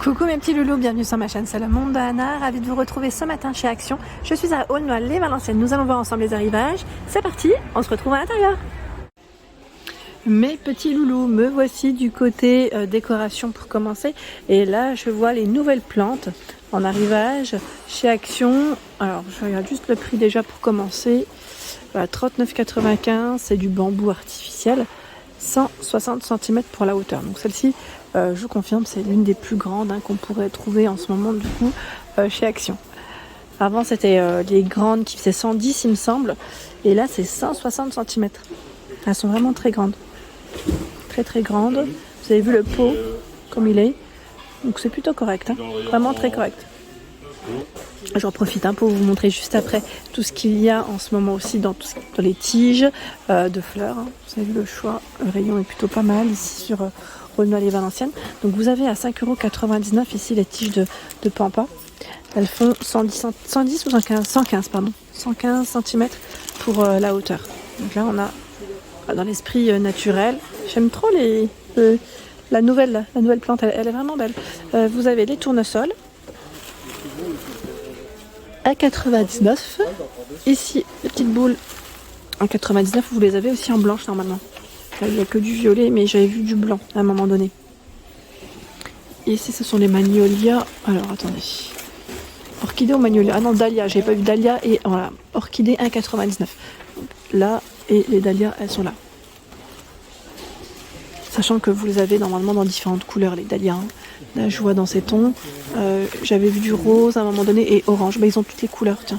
Coucou mes petits loulous, bienvenue sur ma chaîne, c'est le monde de Anna, ravie de vous retrouver ce matin chez Action. Je suis à Aulnoy-les-Valenciennes, nous allons voir ensemble les arrivages. C'est parti, on se retrouve à l'intérieur. Mes petits loulous, me voici du côté décoration pour commencer. Et là, je vois les nouvelles plantes en arrivage chez Action. Alors, je regarde juste le prix déjà pour commencer. Voilà, 39,95, c'est du bambou artificiel. 160 cm pour la hauteur. Donc celle-ci, je vous confirme, c'est l'une des plus grandes qu'on pourrait trouver en ce moment du coup chez Action. Avant c'était les grandes qui faisaient 110 il me semble. Et là c'est 160 cm. Elles sont vraiment très grandes. Très très grandes. Vous avez vu le pot comme il est. Donc c'est plutôt correct. Vraiment très correct. J'en profite pour vous montrer juste après tout ce qu'il y a en ce moment aussi dans les tiges de fleurs. Vous avez vu le choix, le rayon est plutôt pas mal ici sur Aulnoy-les-Valenciennes. Donc vous avez à 5,99 € ici les tiges de pampa. Elles font 110 ou 115 cm pour la hauteur. Donc là on a dans l'esprit naturel. J'aime trop la nouvelle plante, elle est vraiment belle. Vous avez les tournesols à 99. Ici, les petites boules en 99. Vous les avez aussi en blanche normalement. Là, il n'y a que du violet, mais j'avais vu du blanc à un moment donné. Et ici, ce sont les magnolias. Alors, attendez. Orchidée ou magnolia? Ah non, dahlia. J'ai pas vu dahlia et voilà. Orchidée 1,99. Là, et les dahlias, elles sont là. Sachant que vous les avez normalement dans différentes couleurs, les dahlias. Là, je vois dans ces tons. J'avais vu du rose à un moment donné et orange. Ils ont toutes les couleurs, tiens.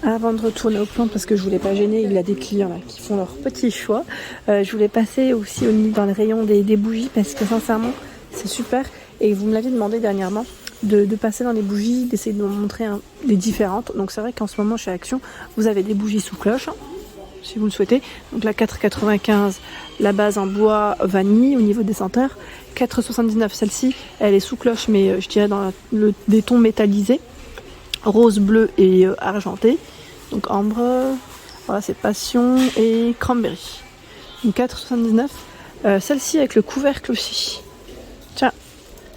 Avant de retourner aux plantes, parce que je voulais pas gêner, il y a des clients là, qui font leur petit choix. Je voulais passer aussi dans le rayon des bougies, parce que sincèrement, c'est super. Et vous me l'aviez demandé dernièrement de passer dans les bougies, d'essayer de me montrer des différentes. Donc c'est vrai qu'en ce moment, chez Action, vous avez des bougies sous cloche. Si vous le souhaitez. Donc la 4,95, la base en bois vanille au niveau des senteurs. 4,79, celle-ci, elle est sous cloche, mais je dirais dans des tons métallisés. Rose, bleu et argenté. Donc ambre, voilà, c'est passion et cranberry. Donc 4,79. Celle-ci avec le couvercle aussi. Tiens,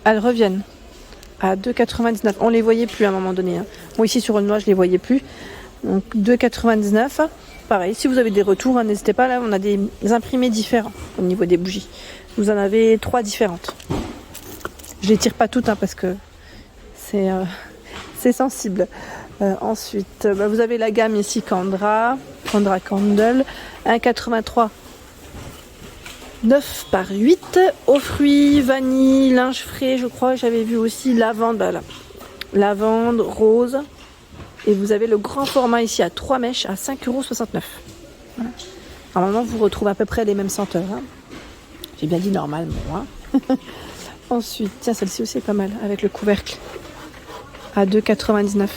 elles reviennent à 2,99. On les voyait plus à un moment donné. Moi ici sur Aulnoy, je les voyais plus. Donc 2,99. Pareil, si vous avez des retours, n'hésitez pas. Là, on a des imprimés différents au niveau des bougies. Vous en avez 3 différentes. Je les tire pas toutes parce que c'est sensible. Ensuite, vous avez la gamme ici Candra Candle, 1,83. 9 par 8. Aux fruits, vanille, linge frais, je crois. J'avais vu aussi lavande, lavande, rose. Et vous avez le grand format ici à 3 mèches à 5,69 €. Voilà. Normalement, vous retrouvez à peu près les mêmes senteurs. J'ai bien dit normalement. Ensuite, tiens, celle-ci aussi est pas mal avec le couvercle à 2,99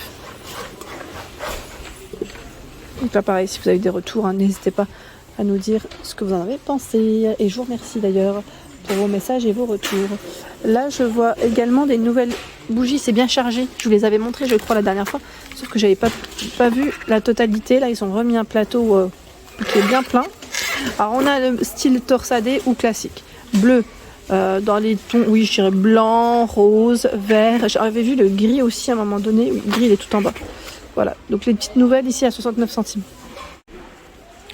€. Donc là, pareil, si vous avez des retours, n'hésitez pas à nous dire ce que vous en avez pensé. Et je vous remercie d'ailleurs pour vos messages et vos retours. Là, je vois également des nouvelles bougies, c'est bien chargé. Je vous les avais montrées, je crois, la dernière fois. Sauf que j'avais pas vu la totalité. Là, ils ont remis un plateau qui est bien plein. Alors, on a le style torsadé ou classique. Bleu, dans les tons, oui, je dirais blanc, rose, vert. J'avais vu le gris aussi à un moment donné. Oui, le gris, il est tout en bas. Voilà, donc les petites nouvelles ici à 69 centimes.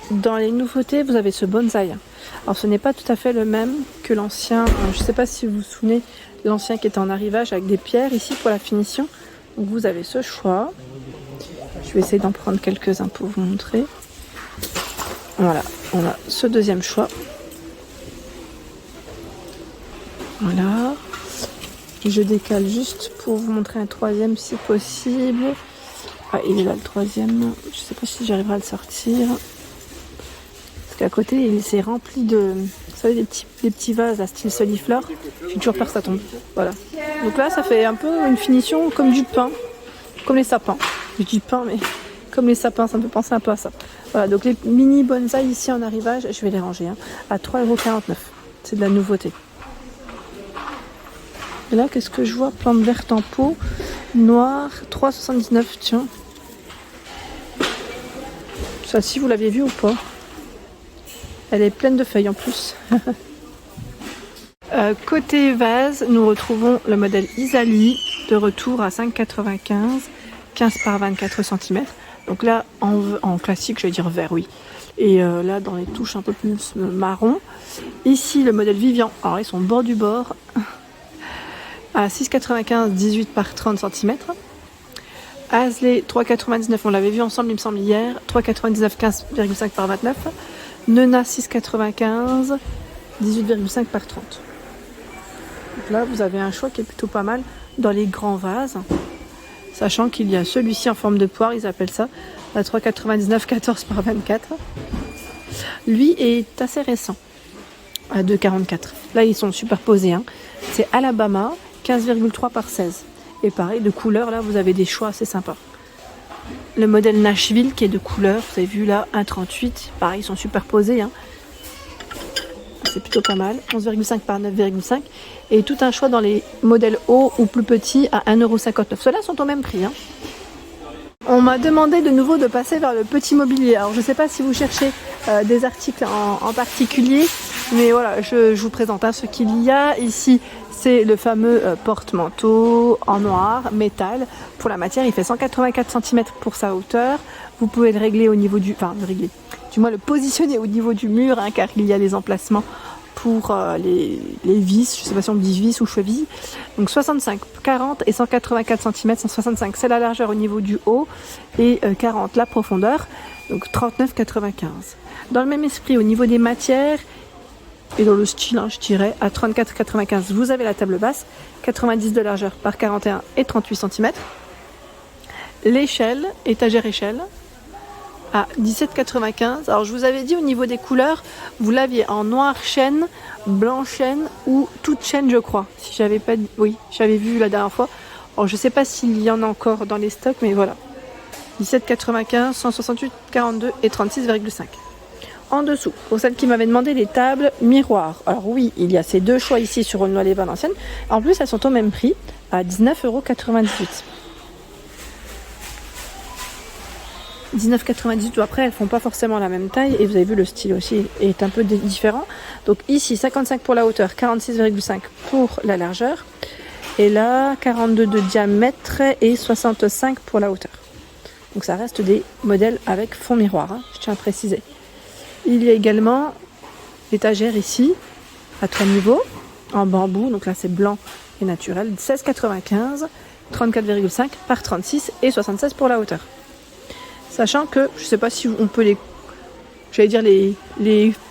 Dans les nouveautés, vous avez ce bonsaï. Alors ce n'est pas tout à fait le même que l'ancien. Je ne sais pas si vous vous souvenez, l'ancien qui était en arrivage avec des pierres ici pour la finition. Donc vous avez ce choix. Je vais essayer d'en prendre quelques-uns pour vous montrer. Voilà, on a ce deuxième choix. Voilà. Je décale juste pour vous montrer un troisième si possible. Ah, il est là le troisième. Je ne sais pas si j'arriverai à le sortir. À côté, c'est rempli de, vous savez, des petits vases à style soliflore. J'ai toujours peur que ça tombe. Voilà. Donc là, ça fait un peu une finition comme du pain, comme les sapins. Je dis pain, mais comme les sapins, ça me fait penser un peu à ça. Voilà. Donc les mini bonsaï ici en arrivage, je vais les ranger à 3,49 €. C'est de la nouveauté. Et là, qu'est-ce que je vois? Plante verte en pot, noire, 3,79 €. Tiens. Celle-ci, vous l'aviez vue ou pas? Elle est pleine de feuilles en plus. Côté vase, nous retrouvons le modèle Isali de retour à 5,95, 15 par 24 cm. Donc là, en classique, je vais dire vert, oui. Et là, dans les touches un peu plus marron. Ici, le modèle Vivian. Alors, ils sont au bord du bord. À 6,95, 18 par 30 cm. Asley, 3,99, on l'avait vu ensemble, il me semble, hier. 3,99, 15,5 par 29. Nena, 6,95, 18,5 par 30. Donc là, vous avez un choix qui est plutôt pas mal dans les grands vases. Sachant qu'il y a celui-ci en forme de poire, ils appellent ça. À 3,99, 14 par 24. Lui est assez récent. À 2,44. Là, ils sont superposés. Hein. C'est Alabama, 15,3 par 16. Et pareil, de couleur, là, vous avez des choix assez sympas. Le modèle Nashville, qui est de couleur, vous avez vu là, 1,38. Pareil, ils sont superposés. Hein. C'est plutôt pas mal. 11,5 par 9,5. Et tout un choix dans les modèles hauts ou plus petits à 1,59 €. Ceux-là sont au même prix. Hein. On m'a demandé de nouveau de passer vers le petit mobilier. Alors, je ne sais pas si vous cherchez des articles en particulier, mais voilà, je vous présente ce qu'il y a. Ici, c'est le fameux porte-manteau en noir, métal. Pour la matière, il fait 184 cm pour sa hauteur. Vous pouvez le régler au niveau du... Enfin, le positionner au niveau du mur, hein, car il y a des emplacements pour les vis, je ne sais pas si on dit vis ou chevilles. Donc 65, 40 et 184 cm, 165 c'est la largeur au niveau du haut et 40 la profondeur, donc 39,95. Dans le même esprit, au niveau des matières et dans le style, hein, je dirais, à 34,95 vous avez la table basse, 90 de largeur par 41 et 38 cm. L'échelle, étagère échelle, à 17,95. Alors je vous avais dit au niveau des couleurs, vous l'aviez en noir chêne, blanc chêne ou toute chêne, je crois. Si j'avais pas dit, oui, j'avais vu la dernière fois. Alors je sais pas s'il y en a encore dans les stocks, mais voilà. 17,95, 168,42 et 36,5. En dessous, pour celles qui m'avaient demandé les tables miroirs. Alors oui, il y a ces deux choix ici sur Aulnoy Valenciennes. En plus, elles sont au même prix, à 19,98 €. 19,98 ou après, elles font pas forcément la même taille et vous avez vu le style aussi est un peu différent. Donc ici 55 pour la hauteur, 46,5 pour la largeur et là 42 de diamètre et 65 pour la hauteur. Donc ça reste des modèles avec fond miroir, hein, je tiens à préciser. Il y a également l'étagère ici à 3 niveaux en bambou, donc là c'est blanc et naturel, 16,95, 34,5 par 36 et 76 pour la hauteur. Sachant que, je ne sais pas si on peut les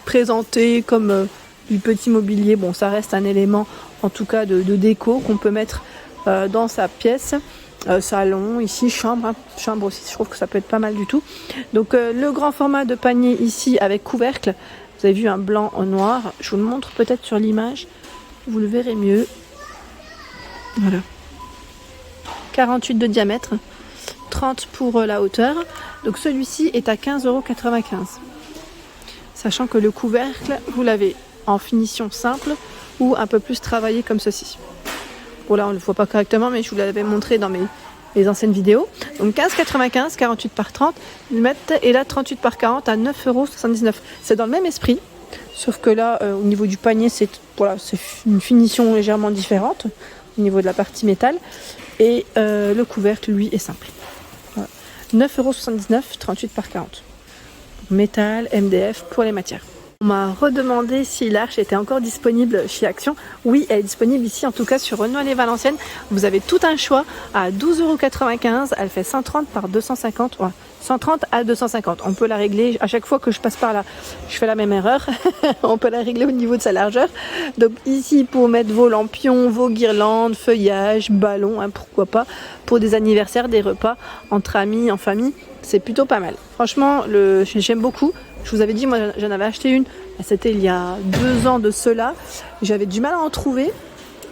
présenter comme du petit mobilier. Bon, ça reste un élément, en tout cas, de déco qu'on peut mettre dans sa pièce. Salon, ici, chambre. Hein. Chambre aussi, je trouve que ça peut être pas mal du tout. Donc, le grand format de panier ici avec couvercle. Vous avez vu un blanc en noir. Je vous le montre peut-être sur l'image. Vous le verrez mieux. Voilà. 48 de diamètre. 30 pour la hauteur. Donc celui-ci est à 15,95 €. Sachant que le couvercle, vous l'avez en finition simple ou un peu plus travaillé comme ceci. Bon là on ne le voit pas correctement, mais je vous l'avais montré dans mes anciennes vidéos. Donc 15,95, 48 par 30 mm et là 38 par 40 à 9,79 €. C'est dans le même esprit, sauf que là au niveau du panier c'est une finition légèrement différente au niveau de la partie métal et le couvercle lui est simple. 9,79 €, 38 par 40. Métal, MDF pour les matières. On m'a redemandé si l'arche était encore disponible chez Action. Oui, elle est disponible ici, en tout cas sur Aulnoy-les-Valenciennes. Vous avez tout un choix à 12,95 €. Elle fait 130 par 250. Ouais, 130 à 250. On peut la régler. À chaque fois que je passe par là, je fais la même erreur. On peut la régler au niveau de sa largeur. Donc ici, pour mettre vos lampions, vos guirlandes, feuillages, ballons, hein, pourquoi pas, pour des anniversaires, des repas, entre amis, en famille, c'est plutôt pas mal. Franchement, j'aime beaucoup. Je vous avais dit, moi j'en avais acheté une, c'était il y a 2 ans de cela. J'avais du mal à en trouver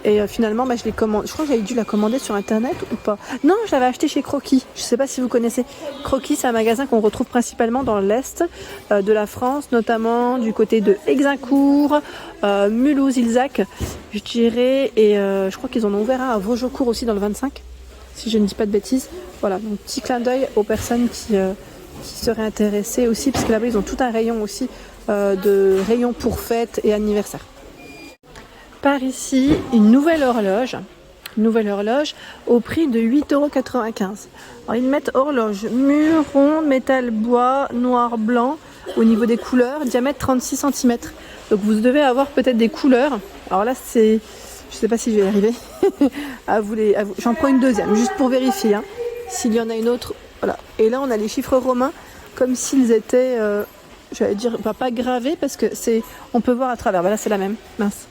et finalement je l'ai commandé. Je crois que j'avais dû la commander sur internet ou pas. Non, je l'avais acheté chez Croquis. Je ne sais pas si vous connaissez. Croquis, c'est un magasin qu'on retrouve principalement dans l'est de la France, notamment du côté de Exincourt, Mulhouse, Ilzac, je dirais. Et je crois qu'ils en ont ouvert un à Vaugecourt aussi dans le 25, si je ne dis pas de bêtises. Voilà, donc petit clin d'œil aux personnes qui seraient intéressés aussi, parce que là-bas ils ont tout un rayon aussi de rayons pour fêtes et anniversaires. par ici une nouvelle horloge. Au prix de 8,95 €. Alors ils mettent horloge mur, ronde, métal, bois, noir, blanc au niveau des couleurs, diamètre 36 cm. Donc vous devez avoir peut-être des couleurs. Alors là c'est, je sais pas si je vais y arriver. J'en prends une deuxième juste pour vérifier hein, s'il y en a une autre. Voilà. Et là on a les chiffres romains comme s'ils étaient, j'allais dire pas gravés parce que c'est, on peut voir à travers. Voilà c'est la même. Mince.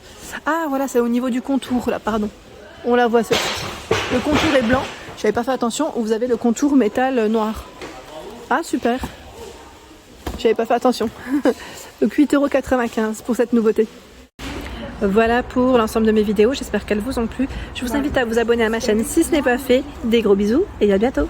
Ah voilà c'est au niveau du contour là, pardon. On la voit celle-ci. Le contour est blanc. J'avais pas fait attention. Vous avez le contour métal noir. Ah super. J'avais pas fait attention. Donc 8,95 € pour cette nouveauté. Voilà pour l'ensemble de mes vidéos. J'espère qu'elles vous ont plu. Je vous invite à vous abonner à ma chaîne si ce n'est pas fait. Des gros bisous et à bientôt.